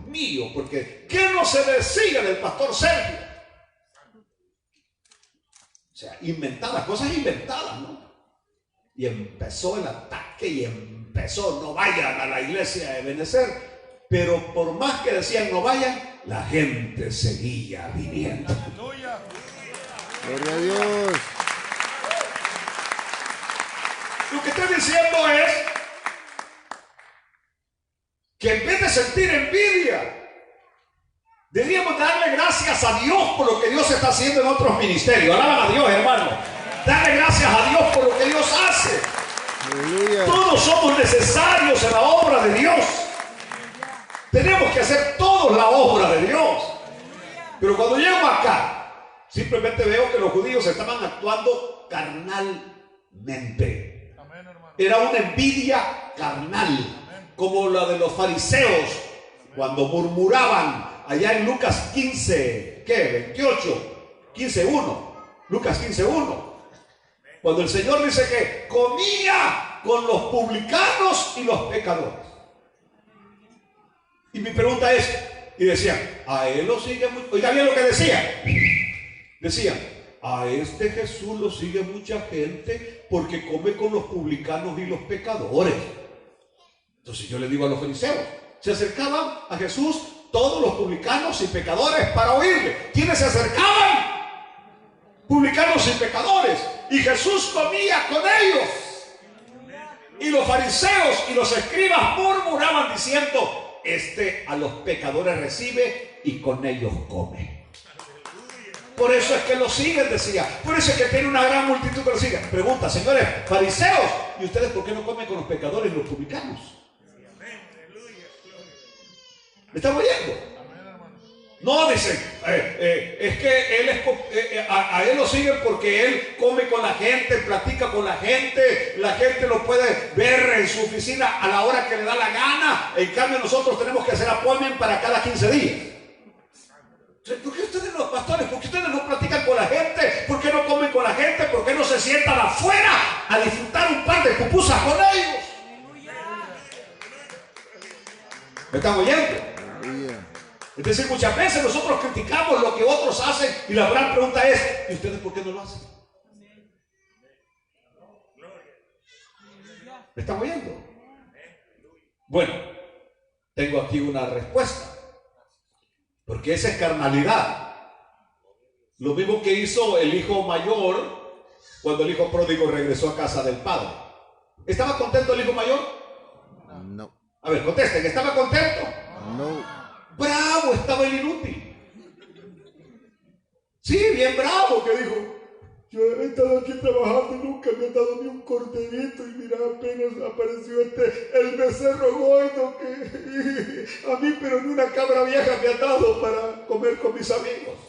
mío, porque ¿qué no se decía del pastor Sergio? O sea, cosas inventadas, ¿no? Y empezó el ataque y empezó, no vayan a la iglesia de Benecer, pero por más que decían no vayan, la gente seguía viniendo. Aleluya. Gloria a Dios. Lo que estoy diciendo es que en vez de sentir envidia, deberíamos darle gracias a Dios por lo que Dios está haciendo en otros ministerios. Alaban a Dios, hermano. Darle gracias a Dios por lo que Dios hace. Aleluya. Todos somos necesarios en la obra de Dios. Tenemos que hacer todos la obra de Dios. Pero cuando llego acá, simplemente veo que los judíos estaban actuando carnalmente. Era una envidia carnal, como la de los fariseos cuando murmuraban allá en Lucas 15, ¿qué? 28, 15:1. Lucas 15:1. Cuando el Señor dice que comía con los publicanos y los pecadores. Y mi pregunta es, y decían, a él lo sigue mucho. Oiga bien lo que decían. Decían, a este Jesús lo sigue mucha gente porque come con los publicanos y los pecadores. Entonces yo le digo a los fariseos, se acercaban a Jesús todos los publicanos y pecadores para oírle. ¿Quiénes se acercaban? Publicanos y pecadores. Y Jesús comía con ellos. Y los fariseos y los escribas murmuraban diciendo, este a los pecadores recibe y con ellos come. Por eso es que lo siguen, decía. Por eso es que tiene una gran multitud que lo siguen. Pregunta, señores fariseos, ¿y ustedes por qué no comen con los pecadores y los publicanos? ¿Me están oyendo? No, dicen, es que él a él lo siguen porque él come con la gente, platica con la gente lo puede ver en su oficina a la hora que le da la gana. En cambio nosotros tenemos que hacer appointment para cada 15 días. ¿Por qué ustedes los pastores, por qué ustedes no platican con la gente? ¿Por qué no comen con la gente? ¿Por qué no se sientan afuera a disfrutar un par de pupusas con ellos? ¿Me están oyendo? Es decir, muchas veces nosotros criticamos lo que otros hacen y la gran pregunta es, ¿y ustedes por qué no lo hacen? ¿Me están oyendo? Bueno, tengo aquí una respuesta. Porque esa es carnalidad. Lo mismo que hizo el hijo mayor cuando el hijo pródigo regresó a casa del padre. ¿Estaba contento el hijo mayor? No. A ver, contesten, ¿estaba contento? No. Bravo estaba el inútil. Sí, bien bravo, que dijo, yo he estado aquí trabajando y nunca me han dado ni un corderito y mira, apenas apareció el becerro gordo que a mí, pero ni una cabra vieja me ha dado para comer con mis amigos.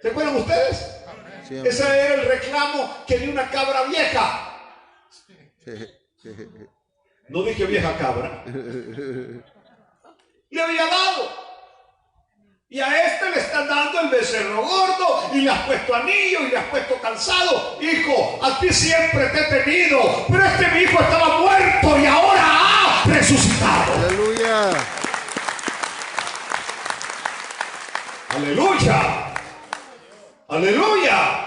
¿Se acuerdan ustedes? Sí, ese era el reclamo, que ni una cabra vieja. No dije vieja cabra. Le había dado. Y a este le están dando el becerro gordo y le has puesto anillo y le has puesto calzado. Hijo, a ti siempre te he tenido, pero mi hijo estaba muerto y ahora ha resucitado. Aleluya. Aleluya. Aleluya.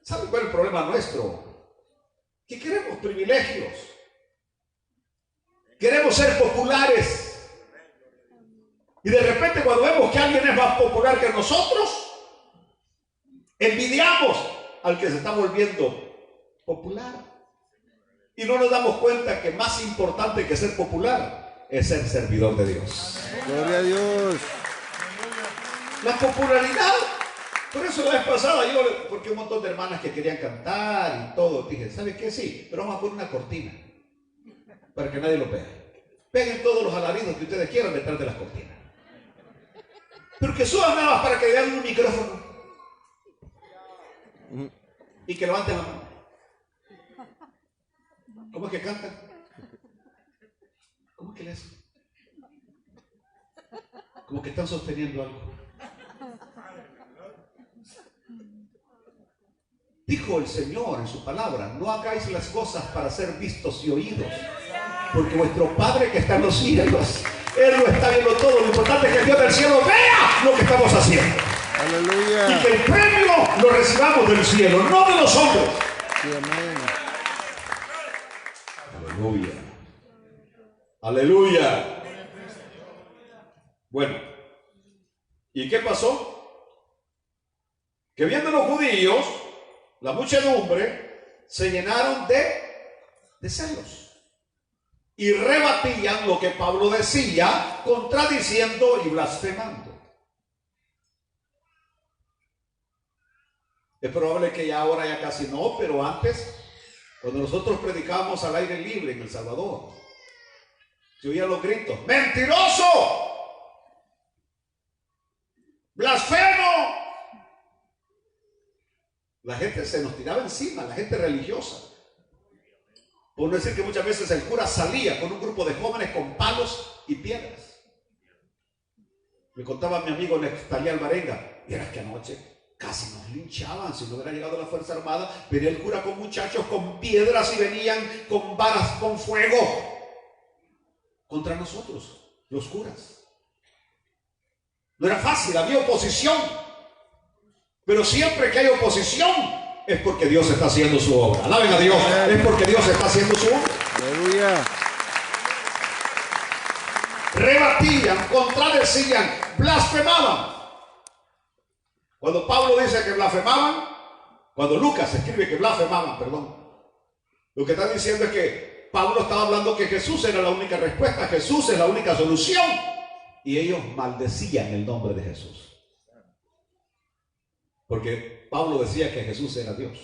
¿Saben cuál es el problema nuestro? Que queremos privilegios. Queremos ser populares. Y de repente cuando vemos que alguien es más popular que nosotros, envidiamos al que se está volviendo popular. Y no nos damos cuenta que más importante que ser popular es ser servidor de Dios. Gloria a Dios. La popularidad. Por eso la vez pasada porque un montón de hermanas que querían cantar y todo, dije, ¿sabes qué? Sí, pero vamos a poner una cortina para que nadie lo vea. Peguen todos los alaridos que ustedes quieran detrás de las cortinas. Pero que suban nada más para que vean un micrófono. Y que levanten la mano. ¿Cómo es que cantan? ¿Cómo es que le hacen? Como que están sosteniendo algo. Dijo el Señor en su palabra: no hagáis las cosas para ser vistos y oídos, porque vuestro Padre que está en los cielos, Él lo está viendo todo. Lo importante es que el Dios del cielo vea lo que estamos haciendo. Aleluya. Y que el premio lo recibamos del cielo, no de los hombres. Sí, amén. Aleluya. Aleluya. Bueno, ¿y qué pasó? Que viendo los judíos, la muchedumbre, se llenaron de celos y rebatían lo que Pablo decía, contradiciendo y blasfemando. Es probable que ya ahora ya casi no, pero antes, cuando nosotros predicábamos al aire libre en El Salvador, se oían los gritos: ¡mentiroso! ¡Blasfemo! La gente se nos tiraba encima, la gente religiosa. Por no decir que muchas veces el cura salía con un grupo de jóvenes con palos y piedras. Me contaba mi amigo Neftalí Alvarenga, y era que anoche casi nos linchaban. Si no hubiera llegado la Fuerza Armada, venía el cura con muchachos con piedras y venían con varas con fuego contra nosotros, los curas. No era fácil, había oposición. Pero siempre que hay oposición es porque Dios está haciendo su obra. Alaben a Dios, es porque Dios está haciendo su obra. Aleluya. Rebatían, contradecían, blasfemaban. Cuando Pablo dice que blasfemaban, cuando Lucas escribe que blasfemaban, perdón, lo que está diciendo es que Pablo estaba hablando que Jesús era la única respuesta, Jesús es la única solución, y ellos maldecían el nombre de Jesús. Porque Pablo decía que Jesús era Dios.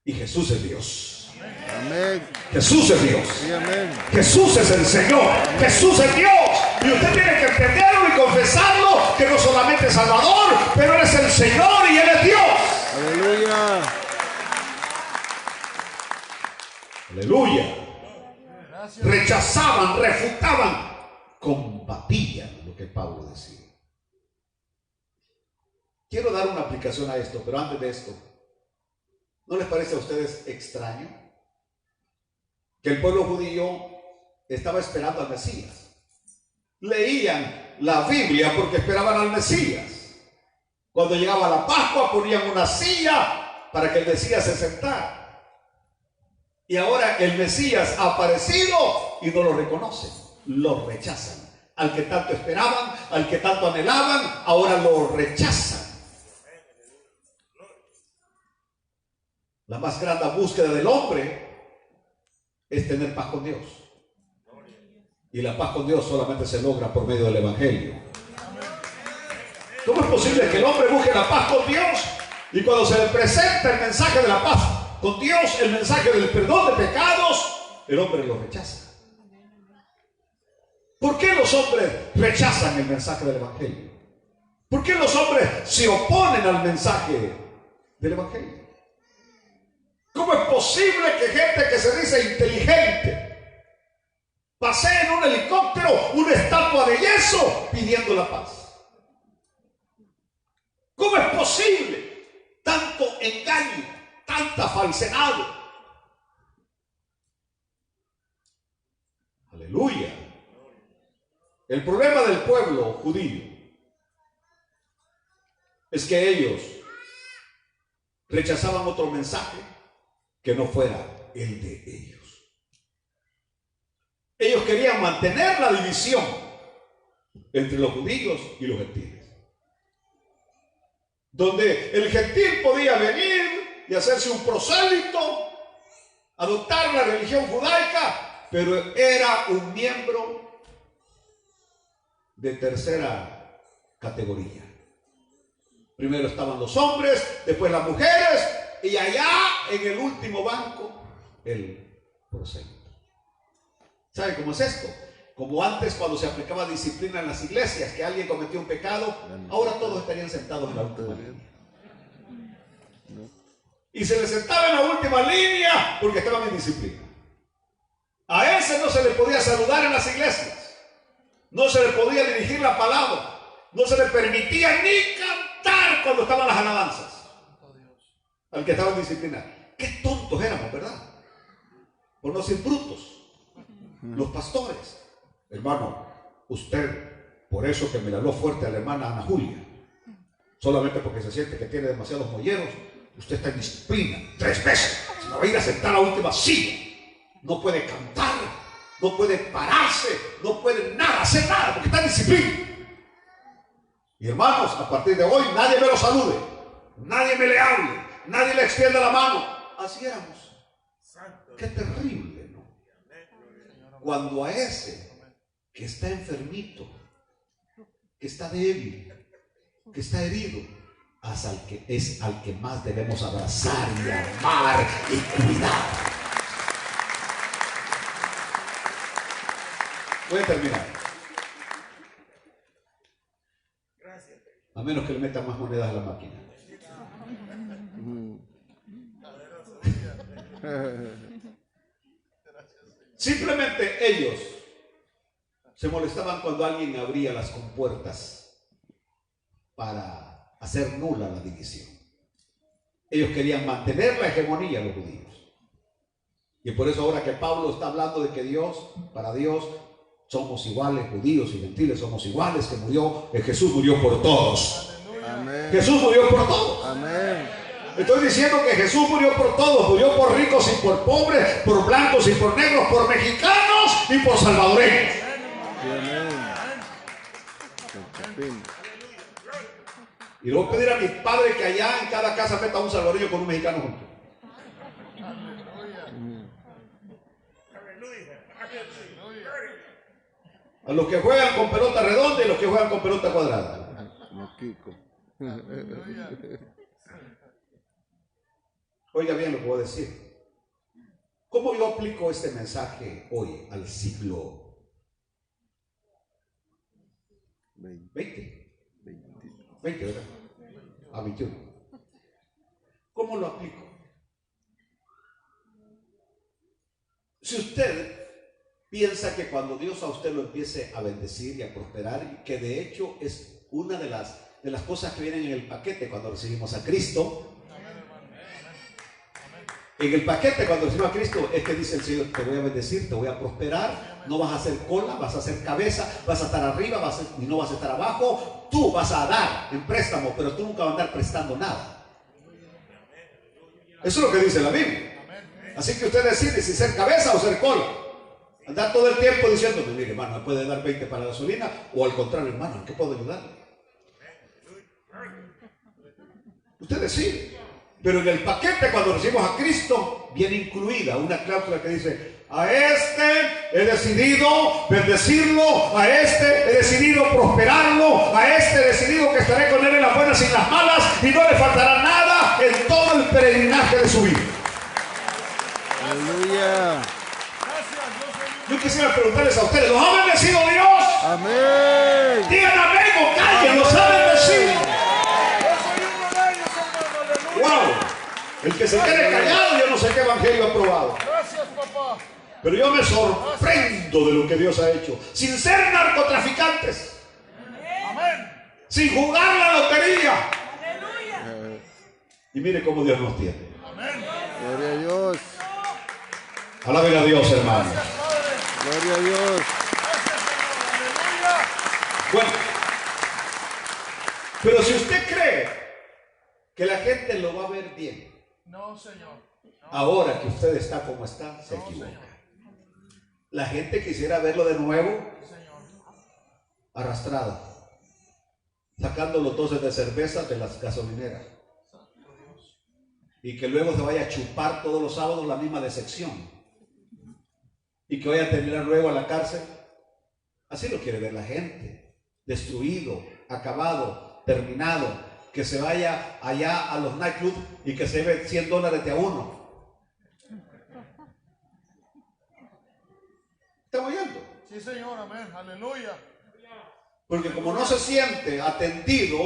Y Jesús es Dios. Amén. Jesús es Dios. Sí, amén. Jesús es el Señor. Jesús es Dios. Y usted tiene que entenderlo y confesarlo, que no solamente es Salvador, pero Él es el Señor y Él es Dios. Aleluya. Aleluya. Rechazaban, refutaban, combatían lo que Pablo decía. Quiero dar una aplicación a esto, pero antes de esto, ¿no les parece a ustedes extraño que el pueblo judío estaba esperando al Mesías? Leían la Biblia porque esperaban al Mesías. Cuando llegaba la Pascua ponían una silla para que el Mesías se sentara. Y ahora el Mesías ha aparecido y no lo reconocen, lo rechazan. Al que tanto esperaban, al que tanto anhelaban, ahora lo rechazan. La más grande búsqueda del hombre es tener paz con Dios. Y la paz con Dios solamente se logra por medio del Evangelio. ¿Cómo es posible que el hombre busque la paz con Dios y cuando se le presenta el mensaje de la paz con Dios, el mensaje del perdón de pecados, el hombre lo rechaza? ¿Por qué los hombres rechazan el mensaje del Evangelio? ¿Por qué los hombres se oponen al mensaje del Evangelio? ¿Cómo es posible que gente que se dice inteligente pasee en un helicóptero una estatua de yeso pidiendo la paz? ¿Cómo es posible tanto engaño, tanta falsedad? Aleluya. El problema del pueblo judío es que ellos rechazaban otro mensaje que no fuera el de ellos. Ellos querían mantener la división entre los judíos y los gentiles, donde el gentil podía venir y hacerse un prosélito, adoptar la religión judaica, pero era un miembro de tercera categoría. Primero estaban los hombres, después las mujeres, y allá en el último banco el prosélito. ¿Sabe cómo es esto? Como antes cuando se aplicaba disciplina en las iglesias, que alguien cometió un pecado, ahora todos estarían sentados en la última línea. Y se les sentaba en la última línea porque estaban en disciplina. A ese no se le podía saludar en las iglesias, no se le podía dirigir la palabra, no se le permitía ni cantar cuando estaban las alabanzas al que estaba en disciplina. Qué tontos éramos, ¿verdad? Por no ser brutos. Los pastores. Hermano, usted, por eso que me le habló fuerte a la hermana Ana Julia, solamente porque se siente que tiene demasiados molleros, usted está en disciplina 3 veces. Se va a ir a sentar a la última silla. No puede cantar, no puede pararse, no puede nada, hacer nada, porque está en disciplina. Y hermanos, a partir de hoy nadie me lo salude, nadie me le hable, nadie le extienda la mano. Así éramos. Qué terrible, ¿no? Cuando a ese que está enfermito, que está débil, que está herido, es al que más debemos abrazar y amar y cuidar. Voy a terminar. A menos que le metan más monedas a la máquina. Simplemente ellos se molestaban cuando alguien abría las compuertas para hacer nula la división. Ellos querían mantener la hegemonía de los judíos. Y por eso ahora que Pablo está hablando de que para Dios, somos iguales, judíos y gentiles somos iguales, que Jesús murió por todos. Amén. Jesús murió por todos. Amén. Estoy diciendo que Jesús murió por todos, murió por ricos y por pobres, por blancos y por negros, por mexicanos y por salvadoreños. Amén. Y le voy a pedir a mi padre que allá en cada casa meta un salvadoreño con un mexicano junto. A los que juegan con pelota redonda y los que juegan con pelota cuadrada. Oiga bien lo que voy a decir. ¿Cómo yo aplico este mensaje hoy al siglo XX? 20, ¿verdad? A 21. ¿Cómo lo aplico? Si usted piensa que cuando Dios a usted lo empiece a bendecir y a prosperar, que de hecho es una de las cosas que vienen en el paquete cuando recibimos a Cristo. En el paquete cuando recibimos a Cristo es que dice el Señor: te voy a bendecir, te voy a prosperar, no vas a hacer cola, vas a hacer cabeza, vas a estar arriba y no vas a estar abajo. Tú vas a dar en préstamo, pero tú nunca vas a andar prestando nada. Eso es lo que dice la Biblia. Así que usted decide si ser cabeza o ser cola. Andar todo el tiempo diciéndome: mire, hermano, ¿me puede dar 20 para la gasolina? O al contrario, hermano, ¿en qué puedo ayudarle? Usted decide. Pero en el paquete, cuando recibimos a Cristo, viene incluida una cláusula que dice: a este he decidido bendecirlo, a este he decidido prosperarlo, a este he decidido que estaré con él en las buenas y en las malas, y no le faltará nada en todo el peregrinaje de su vida. Aleluya. Yo quisiera preguntarles a ustedes: ¿los ha bendecido Dios? Amén. Digan amén o callen, ¿los ha bendecido? ¡Wow! El que se quede callado, yo no sé qué evangelio ha probado. Gracias, papá. Pero yo me sorprendo de lo que Dios ha hecho. Sin ser narcotraficantes. Amén. Sin jugar la lotería. Aleluya. Y mire cómo Dios nos tiene. Amén. Gloria a Dios. Alaben a Dios, hermano. Gloria a Dios. Bueno, pero si usted cree que la gente lo va a ver bien, No, Señor. No. ahora que usted está como está, se equivoca. La gente quisiera verlo de nuevo Señor. arrastrado, sacando los doces de cerveza de las gasolineras, y que luego se vaya a chupar todos los sábados la misma decepción, y que vaya a terminar luego a la cárcel. Así lo quiere ver la gente, destruido, acabado, terminado, que se vaya allá a los nightclubs y que se lleve $100 de a uno. Está Sí, Señor, amén. Aleluya. Porque como no se siente atendido,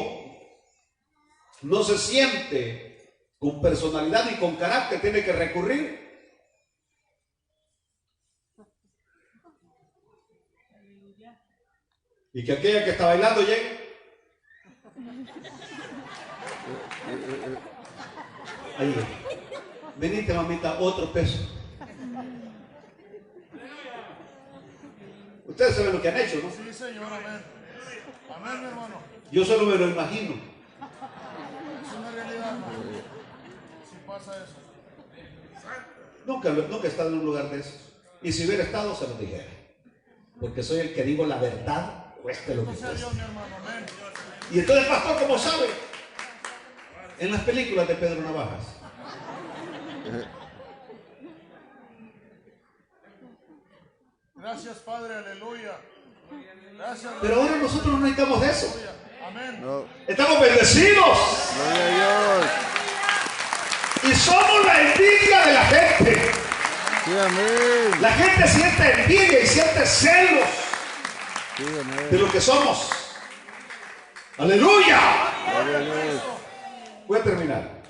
no se siente con personalidad y con carácter, tiene que recurrir. Y que aquella que está bailando llegue. Ahí. Venite, mamita, otro peso. Ustedes saben lo que han hecho, ¿no? Sí, Señor, amén. Amén, mi hermano. Yo solo me lo imagino. Es una realidad, hermano. Sí pasa eso. Nunca he estado en un lugar de esos. Y si hubiera estado, se lo dijera. Porque soy el que digo la verdad, cueste lo que Sea cueste. Dios, mi hermano, amén. Y entonces el pastor, como sabe, en las películas de Pedro Navajas, Gracias, Padre, aleluya. Gracias. pero ahora nosotros no necesitamos de eso. Aleluya. Amén. No. Estamos bendecidos Gloria a Dios. y somos la envidia de la gente. Sí, amén. La gente siente envidia y siente celos Sí, de amén. lo que somos. Aleluya. Gloria a Dios. Voy a terminar.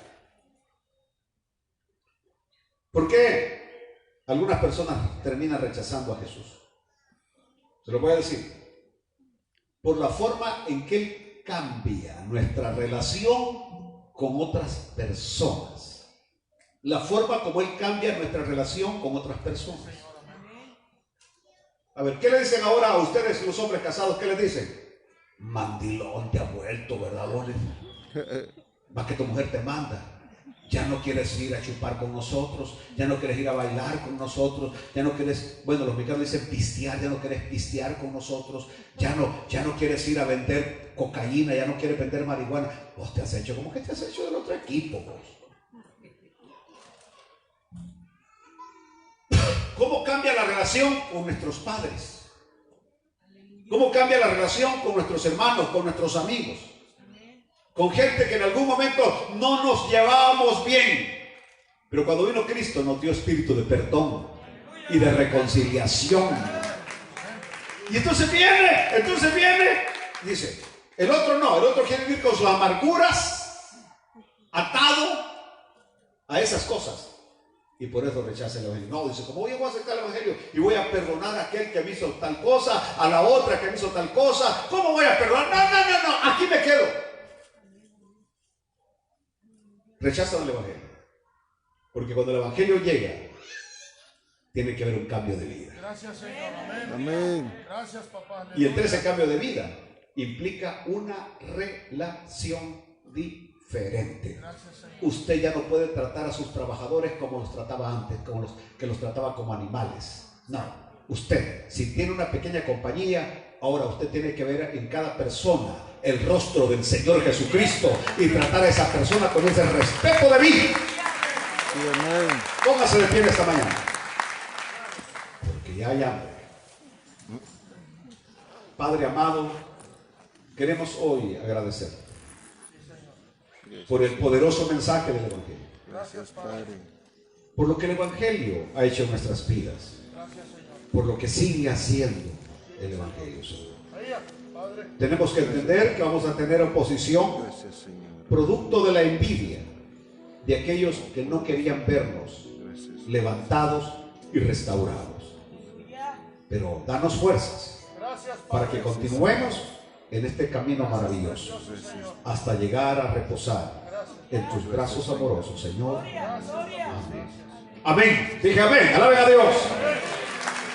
¿Por qué algunas personas terminan rechazando a Jesús? Se lo voy a decir. Por la forma en que Él cambia nuestra relación con otras personas. La forma como Él cambia nuestra relación con otras personas. A ver, ¿qué le dicen ahora a ustedes los hombres casados? ¿Qué les dicen? Mandilón, te ha vuelto, ¿verdad, Bones? Va que tu mujer te manda. Ya no quieres ir a chupar con nosotros, ya no quieres ir a bailar con nosotros, ya no quieres, bueno, los mexicanos dicen pistear, ya no quieres pistear con nosotros, ya no quieres ir a vender cocaína, ya no quieres vender marihuana. Vos te has hecho, ¿cómo que te has hecho del otro equipo, vos? ¿Cómo cambia la relación con nuestros padres? ¿Cómo cambia la relación con nuestros hermanos, con nuestros amigos? Con gente que en algún momento no nos llevábamos bien, pero cuando vino Cristo nos dio espíritu de perdón y de reconciliación. Y entonces viene, dice, el otro no, el otro quiere vivir con sus amarguras, atado a esas cosas, y por eso rechaza el evangelio. No, dice, ¿cómo yo voy a aceptar el evangelio y voy a perdonar a aquel que me hizo tal cosa, a la otra que me hizo tal cosa? ¿Cómo voy a perdonar? No, aquí me quedo. Rechazan el evangelio, porque cuando el evangelio llega tiene que haber un cambio de vida. Gracias, Señor. Amén. Amén. Gracias, papá. Y entre ese cambio de vida implica una relación diferente. Gracias, Señor. Usted ya no puede tratar a sus trabajadores como los trataba antes, como los que los trataba como animales. No, usted, si tiene una pequeña compañía, ahora usted tiene que ver en cada persona el rostro del Señor Jesucristo y tratar a esa persona con ese respeto de vida. Sí, amén. Póngase de pie esta mañana, porque ya hay hambre. Padre amado, queremos hoy agradecer por el poderoso mensaje del Evangelio, Gracias, Padre. por lo que el Evangelio ha hecho en nuestras vidas, Gracias, Señor. por lo que sigue haciendo el Evangelio, Señor. Ahí, Padre. Tenemos que entender que vamos a tener oposición Gracias, Señor. producto de la envidia de aquellos que no querían vernos Gracias. levantados y restaurados. Pero danos fuerzas Gracias, para Padre. que continuemos en este camino maravilloso Señor. hasta llegar a reposar Gracias. en tus brazos amorosos, Señor. Gracias. Amén. Amén. Dije amén. Alaben a Dios. Amén.